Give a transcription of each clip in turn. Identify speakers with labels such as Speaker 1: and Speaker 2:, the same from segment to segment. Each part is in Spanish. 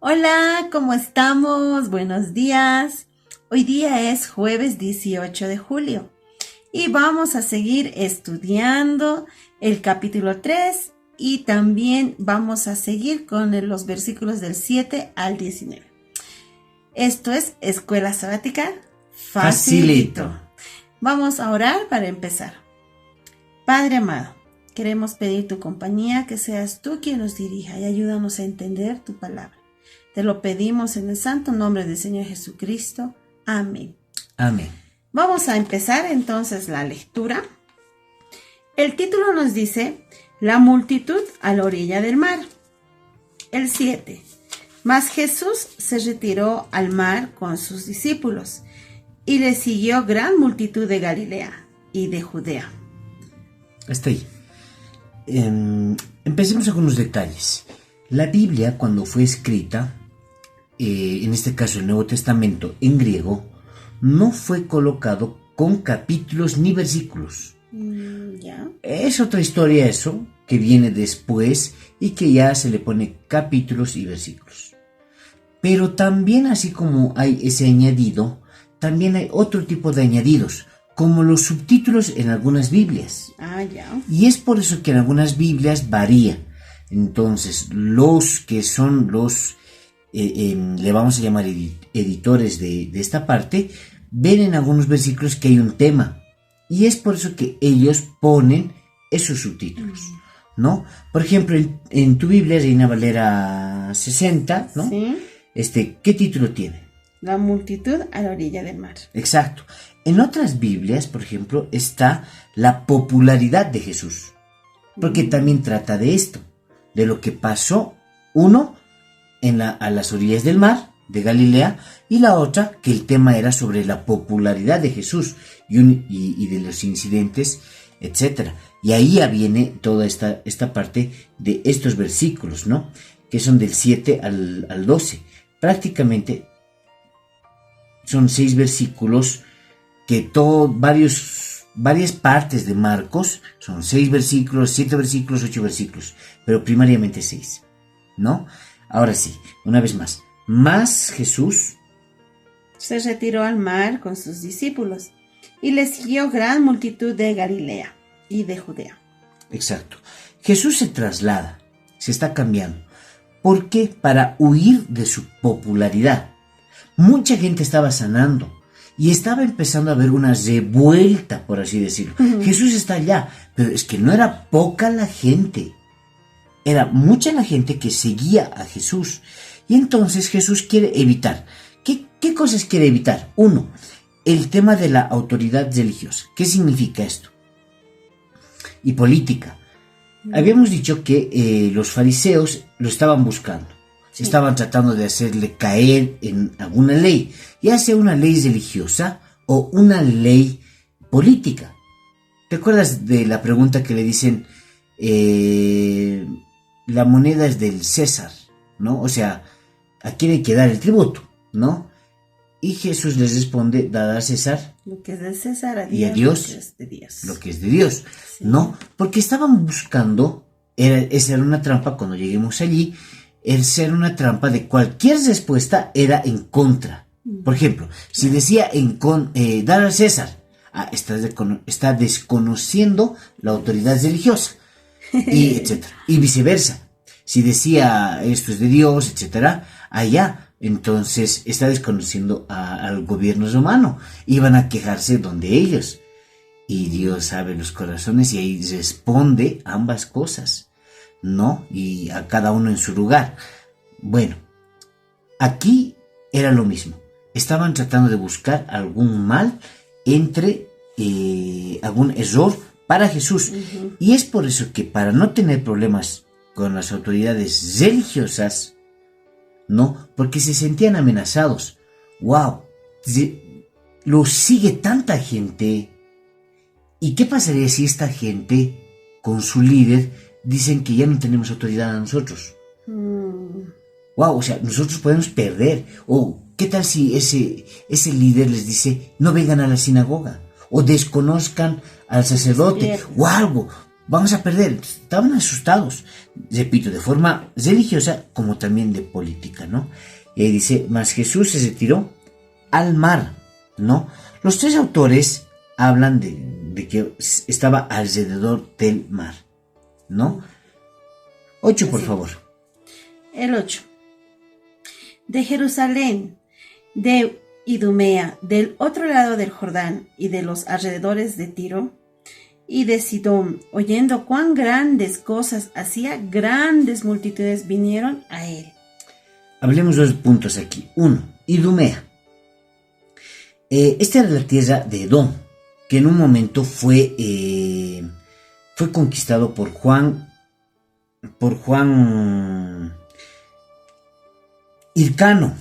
Speaker 1: Hola, ¿cómo estamos? Buenos días. Hoy día es jueves 18 de julio y vamos a seguir estudiando el capítulo 3 y también vamos a seguir con los versículos del 7 al 19. Esto es Escuela Sabática Facilito. Vamos a orar para empezar. Padre amado, queremos pedir tu compañía, que seas tú quien nos dirija y ayúdanos a entender tu palabra. Te lo pedimos en el santo nombre del Señor Jesucristo. Amén.
Speaker 2: Amén.
Speaker 1: Vamos a empezar entonces la lectura. El título nos dice, La multitud a la orilla del mar. El 7. Mas Jesús se retiró al mar con sus discípulos, y le siguió gran multitud de Galilea y de Judea.
Speaker 2: Hasta ahí. Empecemos con los detalles. La Biblia, cuando fue escrita, en este caso el Nuevo Testamento en griego, no fue colocado con capítulos ni versículos.
Speaker 1: ¿Ya?
Speaker 2: Es otra historia eso, que viene después y que ya se le pone capítulos y versículos. Pero también, así como hay ese añadido, también hay otro tipo de añadidos, como los subtítulos en algunas Biblias.
Speaker 1: Ya.
Speaker 2: Y es por eso que en algunas Biblias varía. Entonces, los que son los, le vamos a llamar editores de esta parte, ven en algunos versículos que hay un tema. Y es por eso que ellos ponen esos subtítulos, ¿no? Por ejemplo, en tu Biblia, Reina Valera 60, ¿no?
Speaker 1: Sí.
Speaker 2: ¿Qué título tiene?
Speaker 1: La multitud a la orilla del mar.
Speaker 2: Exacto. En otras Biblias, por ejemplo, está la popularidad de Jesús, porque también trata de esto, de lo que pasó, uno, a las orillas del mar de Galilea, y la otra, que el tema era sobre la popularidad de Jesús y de los incidentes, etc. Y ahí ya viene toda esta parte de estos versículos, ¿no? Que son del 7 al 12. Prácticamente son 6 versículos que varias partes de Marcos, son 6 versículos, 7 versículos, 8 versículos, pero primariamente 6, ¿no? Ahora sí, una vez más, Jesús
Speaker 1: se retiró al mar con sus discípulos, y le siguió gran multitud de Galilea y de Judea.
Speaker 2: Exacto. Jesús se traslada, se está cambiando. ¿Por qué? Para huir de su popularidad. Mucha gente estaba sanando y estaba empezando a haber una revuelta, por así decirlo. Jesús está allá, pero es que no era poca la gente. Era mucha la gente que seguía a Jesús. Y entonces Jesús quiere evitar. ¿Qué cosas quiere evitar? Uno, el tema de la autoridad religiosa. ¿Qué significa esto? Y política. Habíamos dicho que los fariseos lo estaban buscando. Sí. Estaban tratando de hacerle caer en alguna ley, ya sea una ley religiosa o una ley política. ¿Te acuerdas de la pregunta que le dicen, la moneda es del César, ¿no? O sea, ¿a quién hay que dar el tributo, no? Y Jesús les responde, dad a César
Speaker 1: lo que es de César, a Dios,
Speaker 2: y a Dios
Speaker 1: lo que es de Dios.
Speaker 2: Lo que es de Dios, sí. ¿No? Porque estaban buscando, esa era una trampa cuando lleguemos allí, el ser una trampa de cualquier respuesta era en contra. Por ejemplo, si decía dar a César, está desconociendo la autoridad religiosa, y etcétera. Y viceversa. Si decía esto es de Dios, etcétera, allá, entonces está desconociendo al gobierno romano. Iban a quejarse donde ellos. Y Dios sabe los corazones y ahí responde ambas cosas, ¿no? Y a cada uno en su lugar. Bueno, aquí era lo mismo. Estaban tratando de buscar algún mal algún error para Jesús. Y es por eso que, para no tener problemas con las autoridades religiosas, ¿no? Porque se sentían amenazados. ¡Wow! Lo sigue tanta gente. ¿Y qué pasaría si esta gente, con su líder, dicen que ya no tenemos autoridad a nosotros? Wow, o sea, nosotros podemos perder. O ¿qué tal si ese líder les dice, no vengan a la sinagoga? O desconozcan al sacerdote, o algo. vamos a perder. Estaban asustados, repito, de forma religiosa como también de política, ¿no? Y ahí dice, mas Jesús se retiró al mar, ¿no? Los tres autores hablan de que estaba alrededor del mar, ¿no? 8, por favor.
Speaker 1: El 8. De Jerusalén, de Idumea, del otro lado del Jordán y de los alrededores de Tiro y de Sidón, oyendo cuán grandes cosas hacía, grandes multitudes vinieron a él.
Speaker 2: Hablemos 2 puntos aquí. 1. Idumea. Esta era la tierra de Edom, que en un momento fue conquistado por Juan Hircano,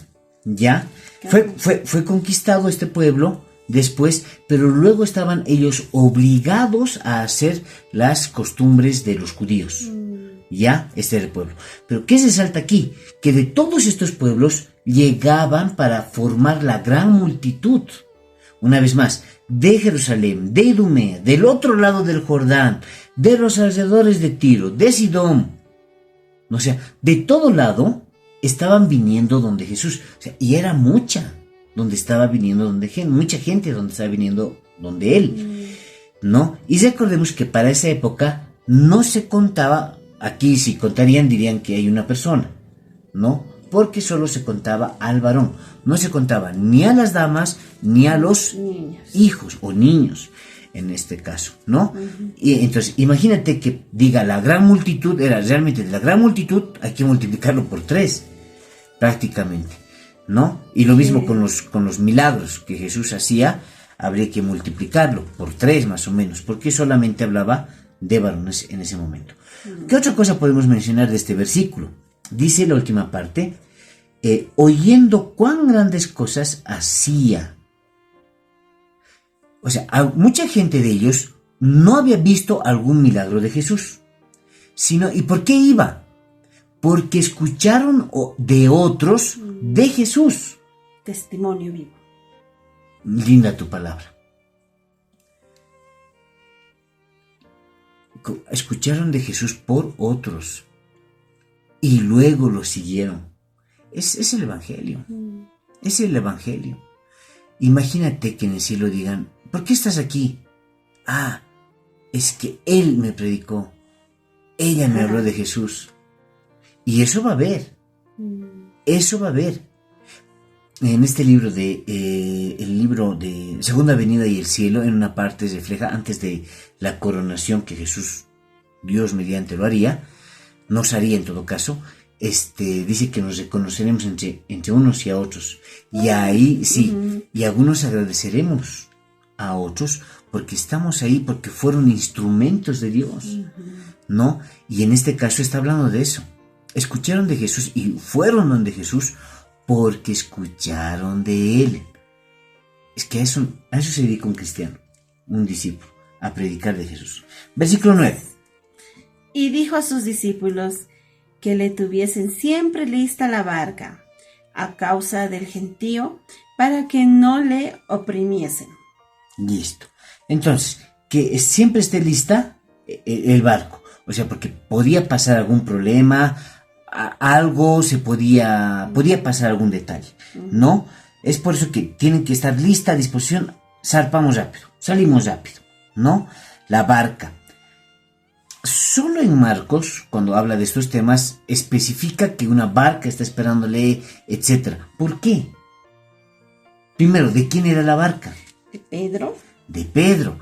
Speaker 2: ¿ya? Fue conquistado este pueblo después, pero luego estaban ellos obligados a hacer las costumbres de los judíos. Ya, este era el pueblo. Pero ¿qué se salta aquí? Que de todos estos pueblos llegaban para formar la gran multitud. Una vez más, de Jerusalén, de Idumea, del otro lado del Jordán, de los alrededores de Tiro, de Sidón. O sea, de todo lado estaban viniendo donde Jesús. O sea, y era mucha donde estaba viniendo mucha gente donde estaba viniendo donde él. ¿No? Y recordemos que para esa época no se contaba, aquí si contarían dirían que hay una persona, ¿no? Porque solo se contaba al varón, no se contaba ni a las damas ni a los hijos o niños en este caso, ¿no? Y entonces imagínate que diga la gran multitud, era realmente la gran multitud, hay que multiplicarlo por 3 prácticamente, ¿no? Y lo mismo con los milagros que Jesús hacía, habría que multiplicarlo por 3 más o menos, porque solamente hablaba de varones en ese momento. ¿Qué otra cosa podemos mencionar de este versículo? Dice la última parte, oyendo cuán grandes cosas hacía. O sea, mucha gente de ellos no había visto algún milagro de Jesús, sino, ¿y por qué iba? Porque escucharon de otros de Jesús.
Speaker 1: Testimonio vivo.
Speaker 2: Linda tu palabra. Escucharon de Jesús por otros y luego lo siguieron. Es el Evangelio. Es el Evangelio. Imagínate que en el cielo digan, ¿por qué estás aquí? Ah, es que Él me predicó. Ella me habló de Jesús. Y eso va a haber. Eso va a haber. En este libro el libro de Segunda Venida y el Cielo, en una parte refleja antes de la coronación que Jesús, Dios mediante lo haría, nos haría en todo caso, dice que nos reconoceremos entre unos y a otros. Y ahí sí, y algunos agradeceremos a otros porque estamos ahí, porque fueron instrumentos de Dios, ¿no? Y en este caso está hablando de eso. Escucharon de Jesús y fueron donde Jesús porque escucharon de Él. Es que a eso se dedica un cristiano, un discípulo, a predicar de Jesús. Versículo 9.
Speaker 1: Y dijo a sus discípulos que le tuviesen siempre lista la barca, a causa del gentío, para que no le oprimiesen.
Speaker 2: Listo. Entonces, que siempre esté lista el barco. O sea, porque podía pasar algún problema, algo podía pasar algún detalle, ¿no? Es por eso que tienen que estar lista a disposición. Zarpamos rápido, salimos rápido, ¿no? La barca. Solo en Marcos, cuando habla de estos temas, especifica que una barca está esperándole, etc. ¿Por qué? Primero, ¿de quién era la barca?
Speaker 1: ¿De Pedro?
Speaker 2: De Pedro.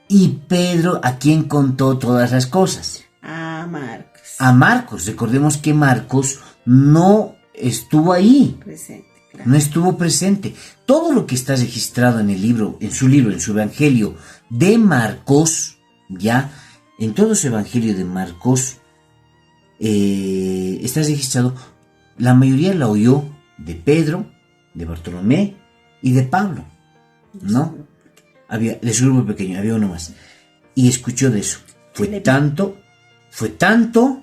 Speaker 2: ¿Y Pedro a quién contó todas las cosas?
Speaker 1: A Marcos.
Speaker 2: A Marcos. Recordemos que Marcos no estuvo ahí.
Speaker 1: Presente, claro.
Speaker 2: No estuvo presente. Todo lo que está registrado en su Evangelio de Marcos, ya, en todo su Evangelio de Marcos, está registrado, la mayoría la oyó de Pedro, de Bartolomé y de Pablo, ¿no? De su grupo pequeño, había uno más. Y escuchó de eso. Fue tanto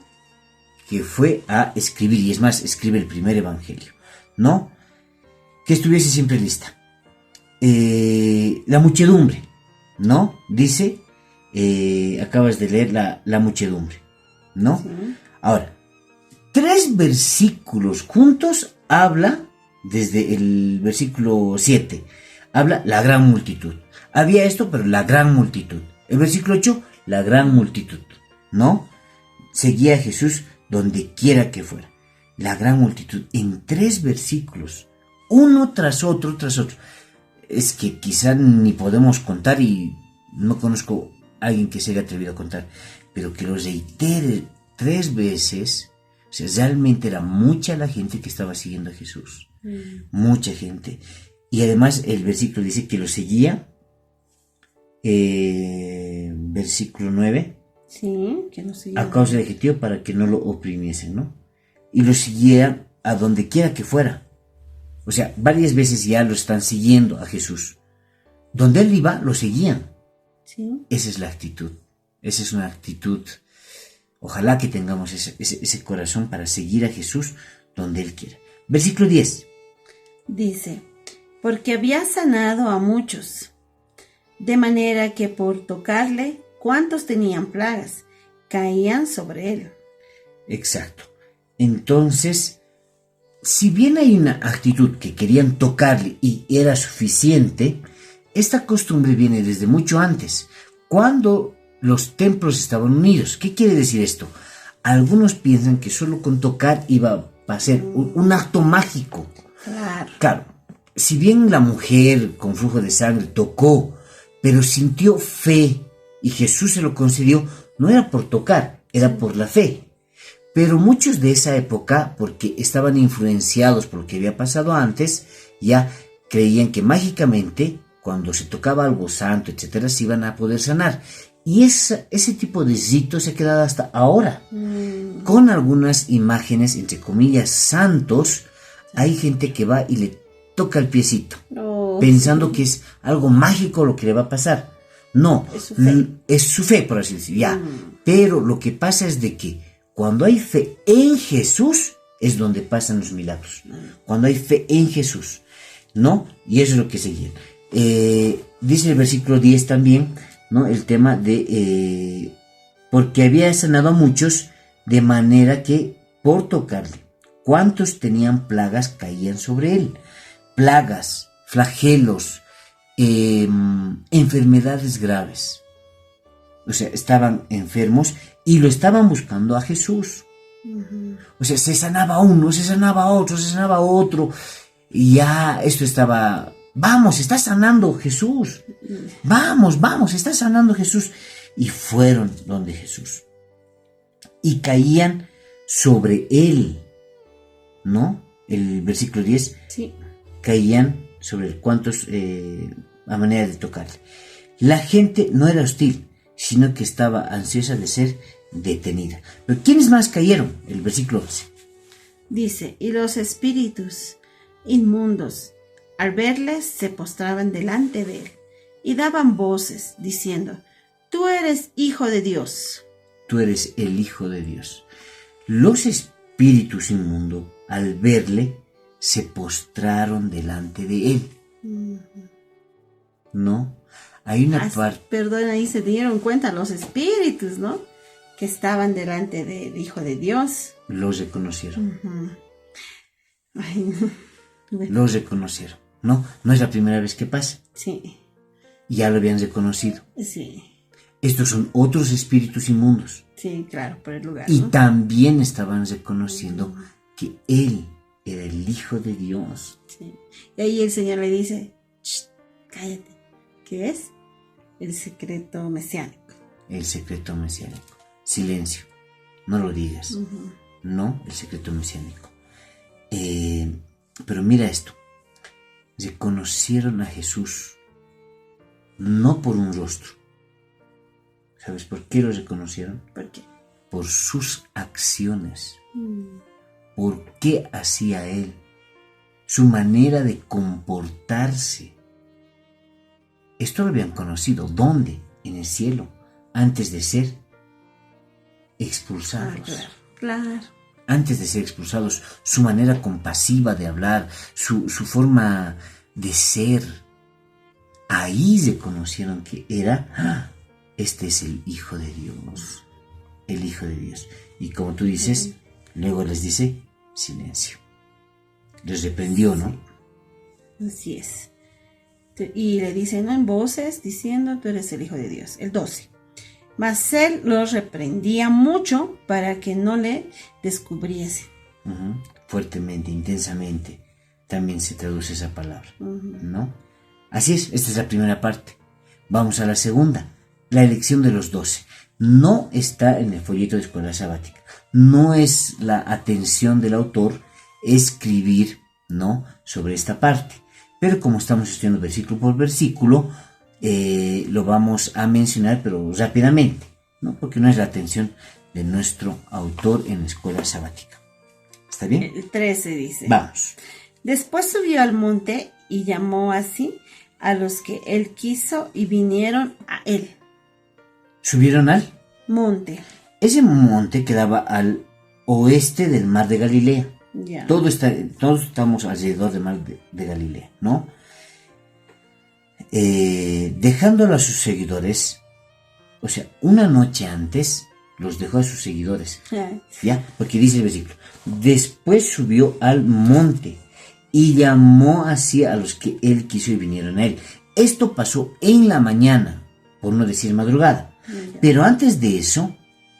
Speaker 2: que fue a escribir, y es más, escribe el primer Evangelio, ¿no? Que estuviese siempre lista. La muchedumbre, ¿no? Dice, acabas de leer la muchedumbre, ¿no?
Speaker 1: Sí.
Speaker 2: Ahora, 3 versículos juntos habla, desde el versículo 7, habla la gran multitud. Había esto, pero la gran multitud. El versículo 8, la gran multitud, ¿no? Seguía a Jesús donde quiera que fuera. La gran multitud, en 3 versículos, uno tras otro, tras otro. Es que quizá ni podemos contar y no conozco a alguien que se haya atrevido a contar, pero que lo reitere 3 veces, o sea, realmente era mucha la gente que estaba siguiendo a Jesús. Mucha gente. Y además el versículo dice que lo seguía, versículo 9,
Speaker 1: Sí, que no seguía.
Speaker 2: a causa del gentío para que no lo oprimiesen, ¿no? Y lo siguieran a donde quiera que fuera. O sea, varias veces ya lo están siguiendo a Jesús. Donde él iba, lo seguían.
Speaker 1: Sí.
Speaker 2: Esa es la actitud. Esa es una actitud. Ojalá que tengamos ese corazón para seguir a Jesús donde él quiera. Versículo 10.
Speaker 1: Dice, porque había sanado a muchos, de manera que por tocarle, cuantos tenían plagas, caían sobre él.
Speaker 2: Exacto. Entonces, si bien hay una actitud que querían tocarle y era suficiente, esta costumbre viene desde mucho antes, cuando los templos estaban unidos. ¿Qué quiere decir esto? Algunos piensan que solo con tocar iba a ser un acto mágico.
Speaker 1: Claro.
Speaker 2: Claro, si bien la mujer con flujo de sangre tocó, pero sintió fe y Jesús se lo concedió, no era por tocar, era por la fe. Pero muchos de esa época, porque estaban influenciados por lo que había pasado antes, ya creían que mágicamente, cuando se tocaba algo santo, etcétera, se iban a poder sanar. Y ese tipo de rito se ha quedado hasta ahora. Con algunas imágenes, entre comillas, santos, hay gente que va y le toca el piecito, pensando que es algo mágico lo que le va a pasar. No, es su fe, por así decir, ya. Pero lo que pasa es de que cuando hay fe en Jesús, es donde pasan los milagros. Cuando hay fe en Jesús, ¿no? Y eso es lo que seguía. Dice el versículo 10 también, ¿no? El tema de, porque había sanado a muchos, de manera que por tocarle, cuantos tenían plagas caían sobre él. Plagas, flagelos, enfermedades graves. O sea, estaban enfermos y lo estaban buscando a Jesús. O sea, se sanaba uno, se sanaba otro, se sanaba otro. Y ya esto estaba, vamos, está sanando Jesús. Vamos, vamos, está sanando Jesús. Y fueron donde Jesús. Y caían sobre él. ¿No? El versículo 10.
Speaker 1: Sí.
Speaker 2: Caían sobre él. ¿Cuántos? A manera de tocarle. La gente no era hostil, sino que estaba ansiosa de ser detenida. Pero ¿quiénes más cayeron? El versículo 11.
Speaker 1: Dice, y los espíritus inmundos, al verles, se postraban delante de él y daban voces, diciendo, tú eres hijo de Dios.
Speaker 2: Tú eres el Hijo de Dios. Los espíritus inmundos, al verle, se postraron delante de él. ¿No? Hay una parte...
Speaker 1: Perdón, ahí se dieron cuenta los espíritus, ¿no? Que estaban delante del Hijo de Dios.
Speaker 2: Los reconocieron.
Speaker 1: Ay, bueno.
Speaker 2: Los reconocieron. No, no es la primera vez que pasa.
Speaker 1: Sí.
Speaker 2: Ya lo habían reconocido.
Speaker 1: Sí.
Speaker 2: Estos son otros espíritus inmundos.
Speaker 1: Sí, claro, por el lugar,
Speaker 2: Y
Speaker 1: ¿no?
Speaker 2: también estaban reconociendo que él era el Hijo de Dios.
Speaker 1: Sí. Y ahí el Señor le dice, cállate. ¿Qué es? El secreto mesiánico.
Speaker 2: El secreto mesiánico. Silencio. No lo digas. No, el secreto mesiánico. Pero mira esto. Reconocieron a Jesús no por un rostro. ¿Sabes por qué lo reconocieron?
Speaker 1: ¿Por qué?
Speaker 2: Por sus acciones. ¿Por qué hacía él? Su manera de comportarse. Esto lo habían conocido. ¿Dónde? En el cielo. Antes de ser expulsados.
Speaker 1: Claro.
Speaker 2: Antes de ser expulsados. Su manera compasiva de hablar. Su forma de ser. Ahí reconocieron que era este es el Hijo de Dios. El Hijo de Dios. Y como tú dices, luego les dice, silencio. Les reprendió, ¿no?
Speaker 1: Así es. Y le dice, no en voces, diciendo, tú eres el Hijo de Dios. El 12. Mas él los reprendía mucho para que no le descubriese.
Speaker 2: Fuertemente, intensamente, también se traduce esa palabra, ¿no? Así es, esta es la primera parte. Vamos a la segunda, la elección de los 12. No está en el folleto de escuela sabática. No es la atención del autor escribir, ¿no?, sobre esta parte. Pero como estamos estudiando versículo por versículo, lo vamos a mencionar, pero rápidamente, ¿no? Porque no es la atención de nuestro autor en la escuela sabática. ¿Está bien?
Speaker 1: El 13 dice.
Speaker 2: Vamos.
Speaker 1: Después subió al monte y llamó así a los que él quiso y vinieron a él.
Speaker 2: ¿Subieron al
Speaker 1: monte?
Speaker 2: Ese monte quedaba al oeste del mar de Galilea.
Speaker 1: Ya.
Speaker 2: Todos estamos alrededor del mar de Galilea, ¿no? Dejándolo a sus seguidores, o sea, una noche antes los dejó a sus seguidores, ¿ya? Porque dice el versículo, después subió al monte y llamó así a los que él quiso y vinieron a él. Esto pasó en la mañana, por no decir madrugada, pero antes de eso,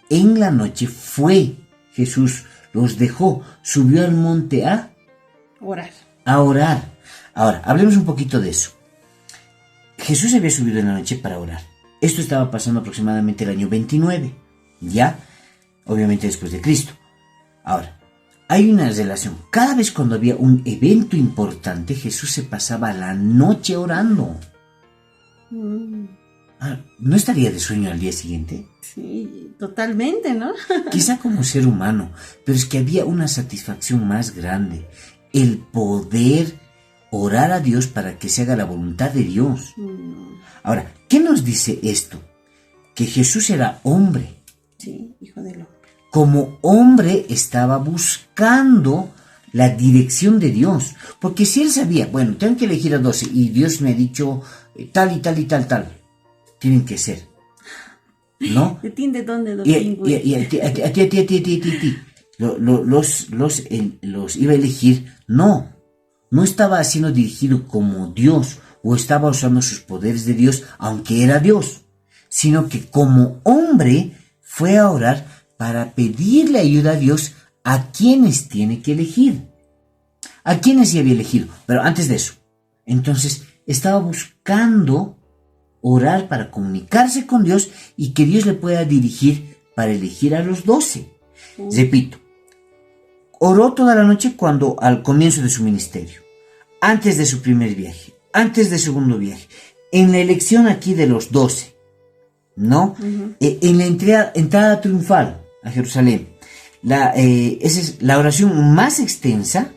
Speaker 2: en la noche fue Jesús, los dejó, subió al monte a
Speaker 1: orar.
Speaker 2: Ahora, hablemos un poquito de eso. Jesús había subido en la noche para orar. Esto estaba pasando aproximadamente el año 29, ya, obviamente después de Cristo. Ahora, hay una relación. Cada vez cuando había un evento importante, Jesús se pasaba la noche orando. ¿No estaría de sueño al día siguiente?
Speaker 1: Sí, totalmente, ¿no?
Speaker 2: Quizá como ser humano, pero es que había una satisfacción más grande. El poder orar a Dios para que se haga la voluntad de Dios. Ahora, ¿qué nos dice esto? Que Jesús era hombre.
Speaker 1: Sí, hijo del hombre.
Speaker 2: Como hombre estaba buscando la dirección de Dios. Porque si él sabía, bueno, tengo que elegir a 12 y Dios me ha dicho tal y tal y tal, tal. Tienen que ser, ¿no?
Speaker 1: ¿De dónde los
Speaker 2: y a ti. Los iba a elegir. No estaba siendo dirigido como Dios o estaba usando sus poderes de Dios, aunque era Dios, sino que como hombre fue a orar para pedirle ayuda a Dios a quienes tiene que elegir. A quienes sí había elegido, pero antes de eso. Entonces estaba buscando orar para comunicarse con Dios y que Dios le pueda dirigir para elegir a los 12. Repito, oró toda la noche al comienzo de su ministerio, antes de su primer viaje, antes de su segundo viaje, en la elección aquí de los 12, ¿no? En la entrada triunfal a Jerusalén. Esa es la oración más extensa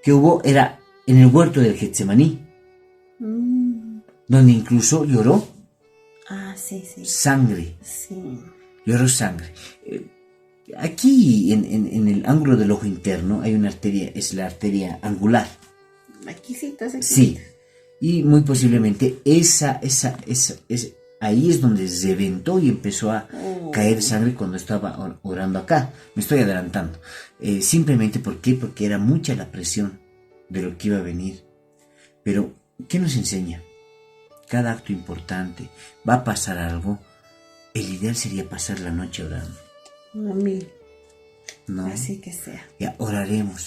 Speaker 2: que hubo, era en el huerto del Getsemaní. Donde incluso lloró sangre. Sí. Lloró sangre. Aquí en el ángulo del ojo interno hay una arteria, es la arteria angular.
Speaker 1: Aquí sí, está.
Speaker 2: Sí. Y muy posiblemente ahí es donde se reventó y empezó a caer sangre cuando estaba orando acá. Me estoy adelantando. Simplemente, ¿por qué? Porque era mucha la presión de lo que iba a venir. Pero, ¿qué nos enseña? Cada acto importante, va a pasar algo, el ideal sería pasar la noche orando.
Speaker 1: Amén.
Speaker 2: ¿No?
Speaker 1: Así que sea.
Speaker 2: Ya oraremos,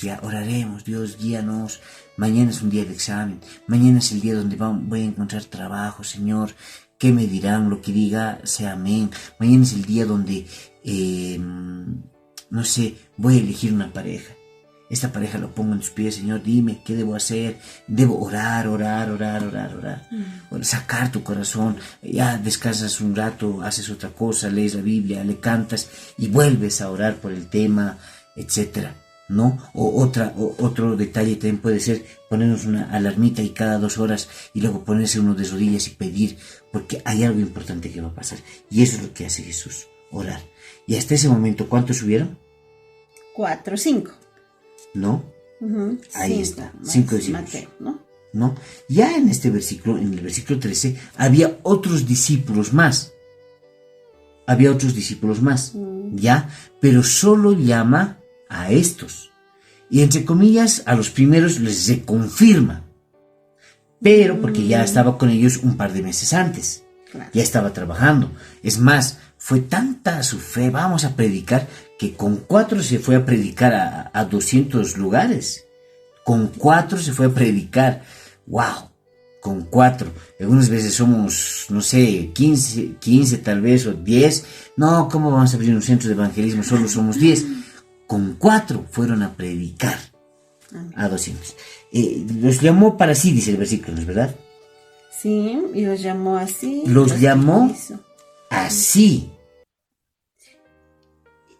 Speaker 2: Dios guíanos. Mañana es un día de examen, mañana es el día donde voy a encontrar trabajo, Señor. ¿Qué me dirán? Lo que diga sea amén. Mañana es el día donde, no sé, voy a elegir una pareja. Esta pareja lo pongo en tus pies, Señor, dime, ¿qué debo hacer? Debo orar. Bueno, sacar tu corazón, ya descansas un rato, haces otra cosa, lees la Biblia, le cantas y vuelves a orar por el tema, etcétera, ¿no? Otro detalle también puede ser ponernos una alarmita y cada 2 horas y luego ponerse uno de rodillas y pedir, porque hay algo importante que va a pasar. Y eso es lo que hace Jesús, orar. Y hasta ese momento, ¿cuántos subieron?
Speaker 1: 4, 5.
Speaker 2: ¿No? Ahí está, 5 discípulos.
Speaker 1: Mateo,
Speaker 2: ¿No? Ya en este versículo, en el versículo 13, había otros discípulos más. había otros discípulos más, ¿ya? Pero solo llama a estos. Y entre comillas, a los primeros les reconfirma. Pero porque ya estaba con ellos un par de meses antes.
Speaker 1: Claro.
Speaker 2: Ya estaba trabajando. Es más, fue tanta su fe, vamos a predicar, que con 4 se fue a predicar a 200 lugares. Con 4 se fue a predicar. ¡Wow! Con 4. Algunas veces somos, no sé, 15 tal vez, o 10. No, ¿cómo vamos a abrir un centro de evangelismo? Solo somos 10. Con 4 fueron a predicar a 200. Los llamó para sí, dice el versículo, ¿no es verdad?
Speaker 1: Sí, y los llamó así.
Speaker 2: Los llamó así.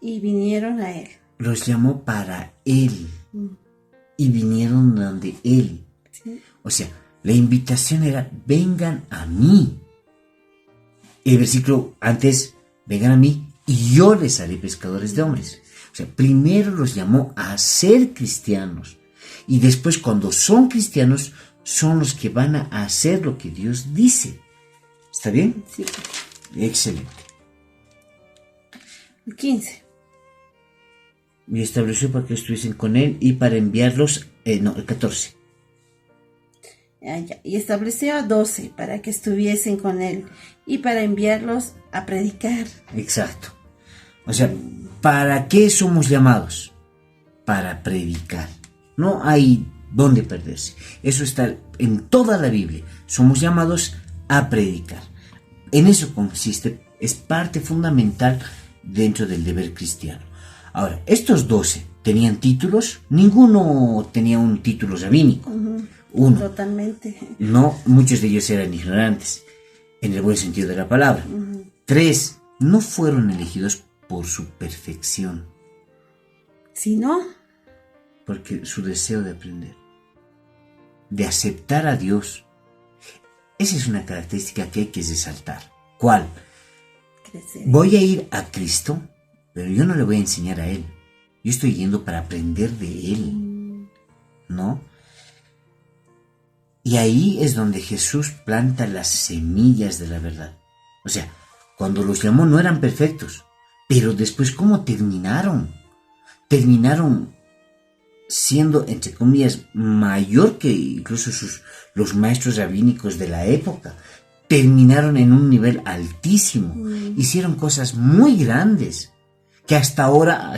Speaker 1: Y vinieron a él.
Speaker 2: Los llamó para él. Y vinieron donde él.
Speaker 1: Sí.
Speaker 2: O sea, la invitación era, vengan a mí. El versículo antes, vengan a mí y yo les haré pescadores de hombres. O sea, primero los llamó a ser cristianos. Y después, cuando son cristianos, son los que van a hacer lo que Dios dice. ¿Está bien?
Speaker 1: Sí.
Speaker 2: Excelente.
Speaker 1: El 15.
Speaker 2: Y estableció para que estuviesen con él y para enviarlos, el 14.
Speaker 1: Y estableció a 12 para que estuviesen con él y para enviarlos a predicar.
Speaker 2: Exacto. O sea, ¿para qué somos llamados? Para predicar. No hay dónde perderse. Eso está en toda la Biblia. Somos llamados a predicar. En eso consiste, es parte fundamental dentro del deber cristiano. Ahora, estos 12 tenían títulos. Ninguno tenía un título rabínico. Uno.
Speaker 1: Totalmente.
Speaker 2: No, muchos de ellos eran ignorantes, en el buen sentido de la palabra. 3 no fueron elegidos por su perfección,
Speaker 1: sino
Speaker 2: porque su deseo de aprender, de aceptar a Dios. Esa es una característica que hay que resaltar. ¿Cuál?
Speaker 1: crecer.
Speaker 2: Voy a ir a Cristo, pero yo no le voy a enseñar a Él. Yo estoy yendo para aprender de Él, ¿no? Y ahí es donde Jesús planta las semillas de la verdad. O sea, cuando los llamó no eran perfectos, pero después, ¿cómo terminaron? Terminaron siendo, entre comillas, mayor que incluso los maestros rabínicos de la época. Terminaron en un nivel altísimo. Hicieron cosas muy grandes, que hasta ahora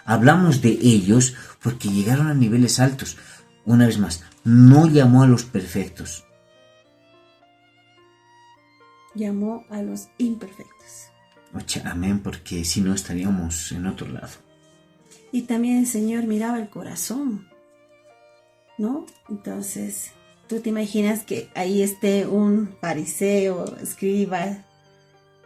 Speaker 2: hablamos de ellos porque llegaron a niveles altos. Una vez más, no llamó a los perfectos.
Speaker 1: Llamó a los imperfectos.
Speaker 2: Oye, amén, porque si no estaríamos en otro lado.
Speaker 1: Y también el Señor miraba el corazón, ¿no? Entonces, tú te imaginas que ahí esté un fariseo, escriba,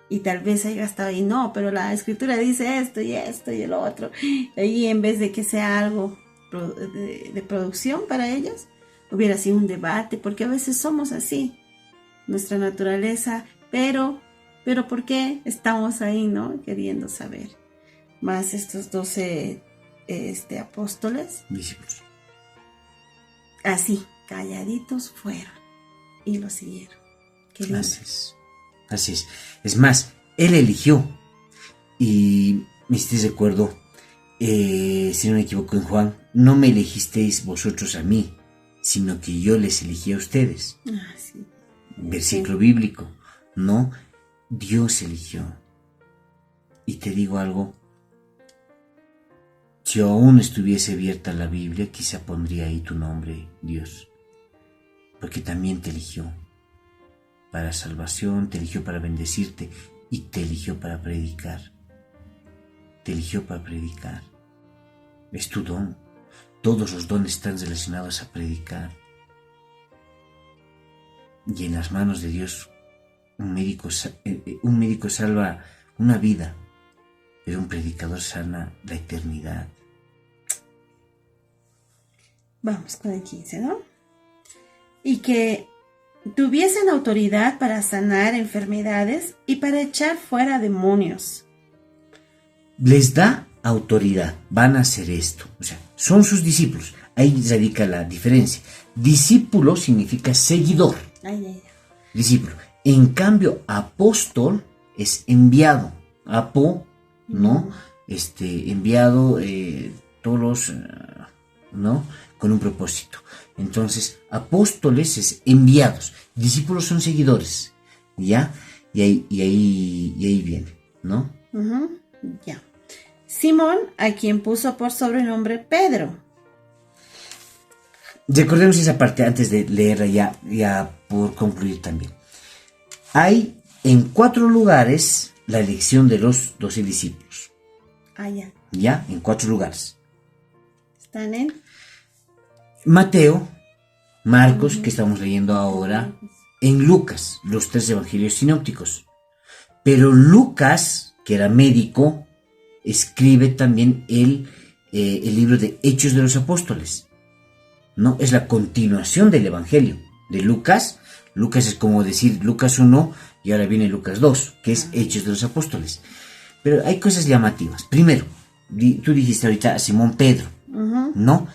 Speaker 1: y tal vez haya estado ahí, no, pero la escritura dice esto y el otro. Ahí, en vez de que sea algo de producción para ellos, hubiera sido un debate, porque a veces somos así, nuestra naturaleza, pero ¿por qué estamos ahí, no? Queriendo saber. Más estos 12 apóstoles,
Speaker 2: Discípulos.
Speaker 1: así, calladitos fueron y lo siguieron. Qué lindo.
Speaker 2: Así es. Es más, Él eligió. Y me hiciste recuerdo, si no me equivoco, en Juan, no me elegisteis vosotros a mí, sino que yo les elegí a ustedes.
Speaker 1: Sí.
Speaker 2: Versículo bíblico. No, Dios eligió. Y te digo algo, si aún estuviese abierta la Biblia, quizá pondría ahí tu nombre, Dios, porque también te eligió para salvación, te eligió para bendecirte y te eligió para predicar. Te eligió para predicar. Es tu don. Todos los dones están relacionados a predicar. Y en las manos de Dios, un médico salva una vida, pero un predicador sana la eternidad.
Speaker 1: Vamos con el 15, ¿no? Y que tuviesen autoridad para sanar enfermedades y para echar fuera demonios.
Speaker 2: Les da autoridad, van a hacer esto. O sea, son sus discípulos. Ahí radica la diferencia. Discípulo significa seguidor.
Speaker 1: Ay.
Speaker 2: Discípulo. En cambio, apóstol es enviado. Apo, ¿no? Enviado, todos, ¿no? Con un propósito. Entonces, apóstoles es enviados, discípulos son seguidores, ¿ya? Y ahí viene, ¿no?
Speaker 1: Ya. Simón, a quien puso por sobrenombre Pedro.
Speaker 2: Recordemos esa parte antes de leerla ya por concluir también. Hay en 4 lugares la elección de los 12 discípulos.
Speaker 1: Ya.
Speaker 2: Ya, en 4 lugares.
Speaker 1: Están en
Speaker 2: Mateo, Marcos, que estamos leyendo ahora, en Lucas, los 3 evangelios sinópticos. Pero Lucas, que era médico, escribe también el libro de Hechos de los Apóstoles. ¿No? Es la continuación del evangelio de Lucas. Lucas es como decir Lucas 1 y ahora viene Lucas 2, que es Hechos de los Apóstoles. Pero hay cosas llamativas. Primero, tú dijiste ahorita a Simón Pedro, ¿no?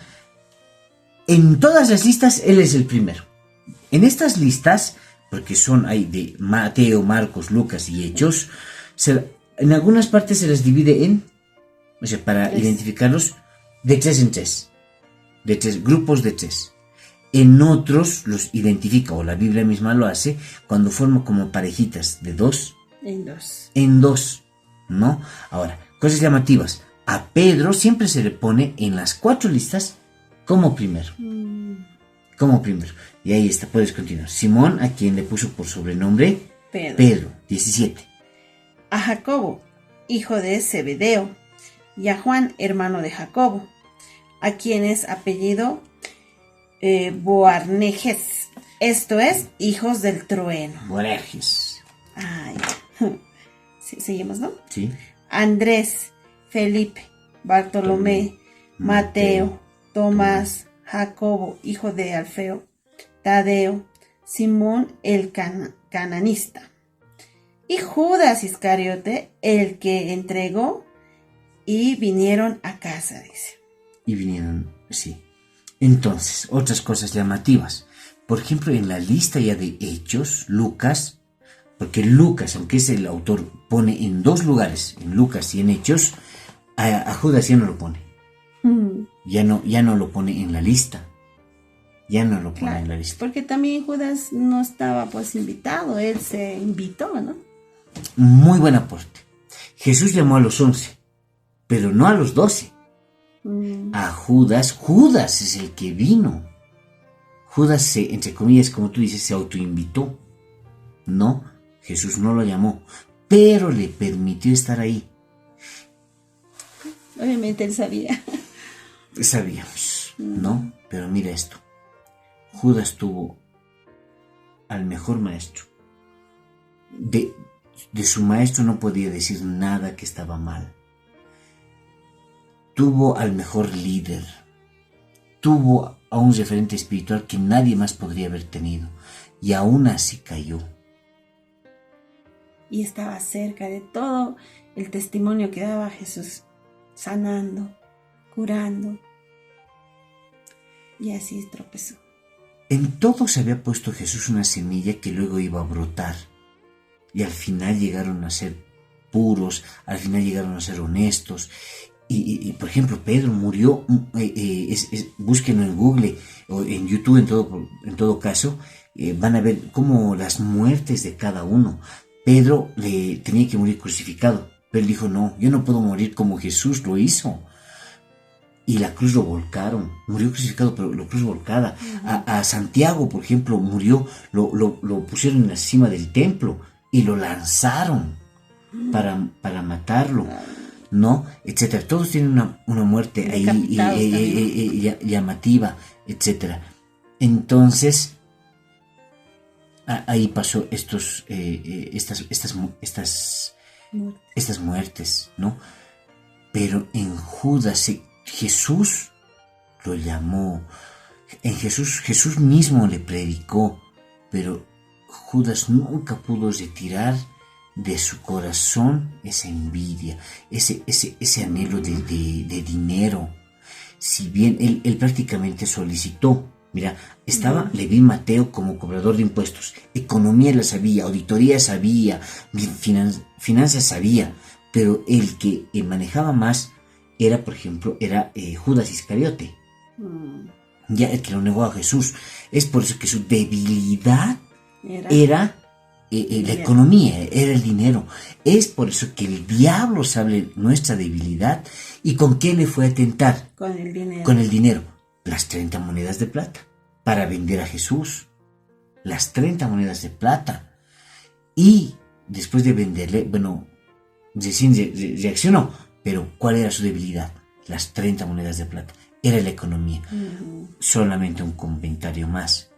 Speaker 2: En todas las listas él es el primero. En estas listas, porque hay de Mateo, Marcos, Lucas y Hechos, en algunas partes se las divide para identificarlos, de 3 en 3. De 3 grupos de 3. En otros los identifica, o la Biblia misma lo hace, cuando forma como parejitas de 2 en 2, ¿no? Ahora, cosas llamativas. A Pedro siempre se le pone en las 4 listas como primero. Como primero. Y ahí está, puedes continuar. Simón, a quien le puso por sobrenombre Pedro, 17.
Speaker 1: A Jacobo, hijo de Zebedeo, y a Juan, hermano de Jacobo, a quien es apellido Boanerges, esto es, hijos del trueno.
Speaker 2: Boanerges.
Speaker 1: Sí, seguimos, ¿no?
Speaker 2: Sí.
Speaker 1: Andrés, Felipe, Bartolomé, Mateo, Tomás, Jacobo, hijo de Alfeo, Tadeo, Simón el cananista, y Judas Iscariote, el que entregó, y vinieron a casa, dice.
Speaker 2: Y vinieron, sí. Entonces, otras cosas llamativas. Por ejemplo, en la lista ya de Hechos, Lucas, porque Lucas, aunque es el autor, pone en 2 lugares, en Lucas y en Hechos, a Judas ya no lo pone. Ya no lo pone en la lista. Ya no lo pone en la lista.
Speaker 1: Porque también Judas no estaba pues invitado, él se invitó, ¿no?
Speaker 2: Muy buen aporte. Jesús llamó a los 11, pero no a los 12. A Judas es el que vino. Judas entre comillas, como tú dices, se autoinvitó. No, Jesús no lo llamó, pero le permitió estar ahí.
Speaker 1: Obviamente él sabía.
Speaker 2: Sabíamos, ¿no? Pero mira esto. Judas tuvo al mejor maestro. De su maestro no podía decir nada que estaba mal. Tuvo al mejor líder. Tuvo a un referente espiritual que nadie más podría haber tenido. Y aún así cayó.
Speaker 1: Y estaba cerca de todo el testimonio que daba Jesús, sanando, curando. Y así tropezó.
Speaker 2: En todo se había puesto Jesús una semilla que luego iba a brotar. Y al final llegaron a ser puros, al final llegaron a ser honestos. Y por ejemplo, Pedro murió, búsquenlo en Google o en YouTube en todo caso, van a ver cómo las muertes de cada uno. Pedro le tenía que morir crucificado, pero él dijo, no, yo no puedo morir como Jesús lo hizo. Y la cruz lo volcaron, murió crucificado, pero la cruz volcada. A Santiago, por ejemplo, murió, lo pusieron en la cima del templo y lo lanzaron para matarlo, ¿no? Etcétera. Todos tienen una muerte ahí llamativa, etcétera. Entonces, ahí pasó estas muertes, ¿no? Pero en Judas Jesús lo llamó, en Jesús mismo le predicó, pero Judas nunca pudo retirar de su corazón esa envidia, ese anhelo de dinero. Si bien él prácticamente solicitó Mira, estaba Leví Mateo como cobrador de impuestos, economía la sabía, auditoría sabía, finanzas sabía, pero el que manejaba más era, por ejemplo, Judas Iscariote, ya el que lo negó a Jesús. Es por eso que su debilidad era la economía, era el dinero. Es por eso que el diablo sabe nuestra debilidad. ¿Y con qué le fue a tentar?
Speaker 1: Con el dinero.
Speaker 2: Con el dinero. Las 30 monedas de plata para vender a Jesús. Las 30 monedas de plata. Y después de venderle, bueno, recién reaccionó. Pero ¿cuál era su debilidad? Las 30 monedas de plata. Era la economía. Solamente un comentario más.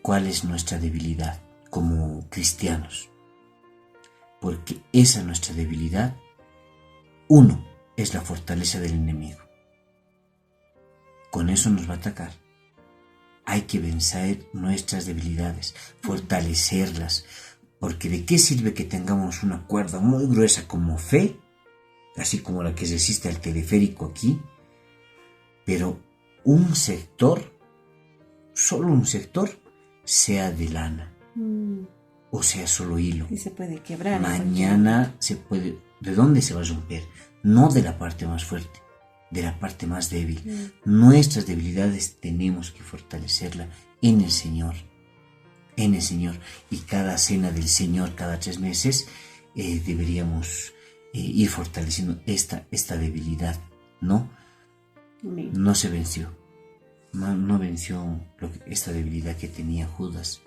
Speaker 2: ¿Cuál es nuestra debilidad como cristianos? Porque esa nuestra debilidad, uno, es la fortaleza del enemigo. Con eso nos va a atacar. Hay que vencer nuestras debilidades, fortalecerlas, porque ¿de qué sirve que tengamos una cuerda muy gruesa como fe, así como la que resiste al teleférico aquí, pero un sector, solo un sector, sea de lana o sea solo hilo?
Speaker 1: Y se puede quebrar.
Speaker 2: Mañana se puede. ¿De dónde se va a romper? No de la parte más fuerte, de la parte más débil. Nuestras debilidades tenemos que fortalecerla en el Señor. En el Señor. Y cada cena del Señor, cada 3 meses, deberíamos ir fortaleciendo esta debilidad, ¿no? No se venció. No venció esta debilidad que tenía Judas.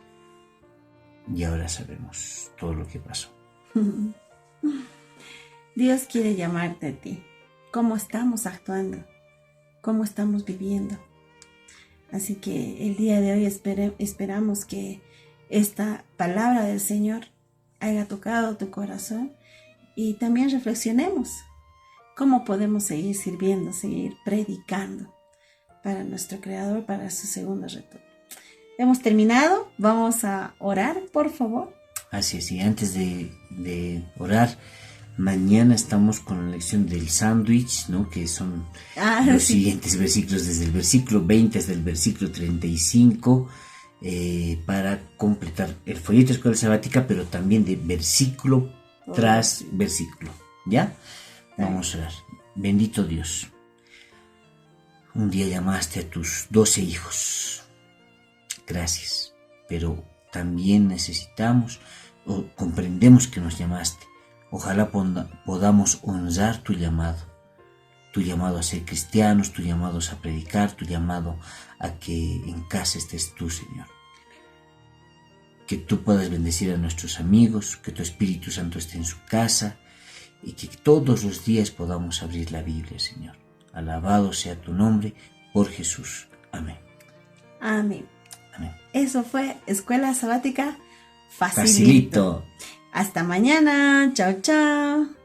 Speaker 2: Y ahora sabemos todo lo que pasó.
Speaker 1: Dios quiere llamarte a ti. ¿Cómo estamos actuando? ¿Cómo estamos viviendo? Así que el día de hoy esperamos que esta palabra del Señor haya tocado tu corazón y también reflexionemos cómo podemos seguir sirviendo, seguir predicando para nuestro Creador, para su segundo retorno. Hemos terminado, vamos a orar, por favor.
Speaker 2: Así es, y antes de orar, mañana estamos con la lección del sándwich, ¿no? Que son los siguientes versículos, desde el versículo 20 hasta el versículo 35, para completar el folleto de escuela sabática, pero también de versículo tras versículo, ¿ya? Vamos a orar. Bendito Dios, un día llamaste a tus 12 hijos. Gracias, pero también necesitamos o comprendemos que nos llamaste. Ojalá podamos honrar tu llamado a ser cristianos, tu llamado a predicar, tu llamado a que en casa estés tú, Señor. Que tú puedas bendecir a nuestros amigos, que tu Espíritu Santo esté en su casa y que todos los días podamos abrir la Biblia, Señor. Alabado sea tu nombre por Jesús. Amén.
Speaker 1: Amén.
Speaker 2: Amén.
Speaker 1: Eso fue Escuela Sabática Facilito.
Speaker 2: Facilito.
Speaker 1: Hasta mañana. Chao, chao.